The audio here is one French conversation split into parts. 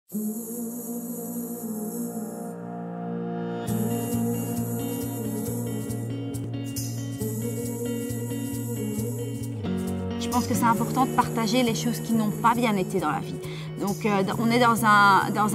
Je pense que c'est important de partager les choses qui n'ont pas bien été dans la vie. Donc on est dans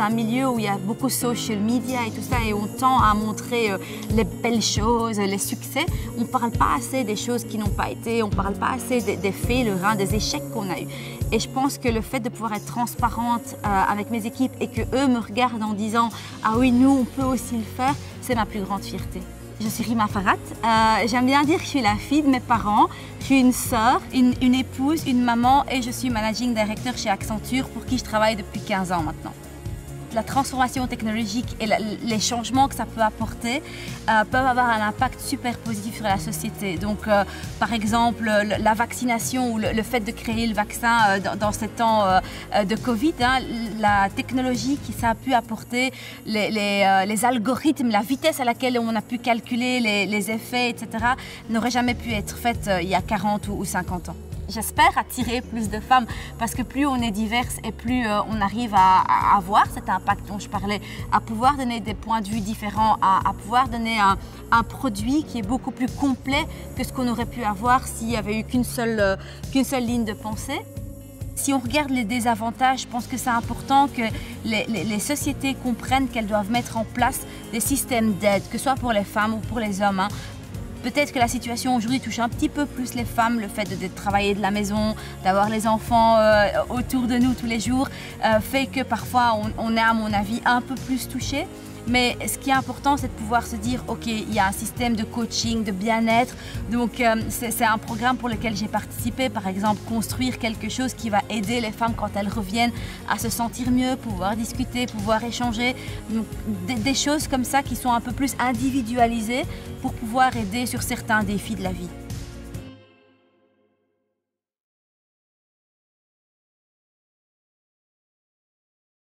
un milieu où il y a beaucoup de social media et tout ça et on tend à montrer les belles choses, les succès. On ne parle pas assez des choses qui n'ont pas été, on ne parle pas assez des failures, des échecs qu'on a eus. Et je pense que le fait de pouvoir être transparente avec mes équipes et qu'eux me regardent en disant « Ah oui, nous on peut aussi le faire », c'est ma plus grande fierté. Je suis Rima Farhat, j'aime bien dire que je suis la fille de mes parents, je suis une sœur, une épouse, une maman et je suis Managing Director chez Accenture pour qui je travaille depuis 15 ans maintenant. La transformation technologique et les changements que ça peut apporter peuvent avoir un impact super positif sur la société. Donc, par exemple, la vaccination ou le fait de créer le vaccin dans ces temps de Covid, la technologie que ça a pu apporter, les algorithmes, la vitesse à laquelle on a pu calculer les effets, etc., n'aurait jamais pu être faite il y a 40 ou 50 ans. J'espère attirer plus de femmes parce que plus on est diverses et plus on arrive à avoir cet impact dont je parlais, à pouvoir donner des points de vue différents, à pouvoir donner un produit qui est beaucoup plus complet que ce qu'on aurait pu avoir s'il n'y avait eu qu'une seule ligne de pensée. Si on regarde les désavantages, je pense que c'est important que les sociétés comprennent qu'elles doivent mettre en place des systèmes d'aide, que ce soit pour les femmes ou pour les hommes. Peut-être que la situation aujourd'hui touche un petit peu plus les femmes, le fait de travailler de la maison, d'avoir les enfants autour de nous tous les jours, fait que parfois on est à mon avis un peu plus touché. Mais ce qui est important, c'est de pouvoir se dire, ok, il y a un système de coaching, de bien-être. Donc c'est un programme pour lequel j'ai participé, par exemple, construire quelque chose qui va aider les femmes quand elles reviennent à se sentir mieux, pouvoir discuter, pouvoir échanger. Donc, des choses comme ça qui sont un peu plus individualisées pour pouvoir aider sur certains défis de la vie.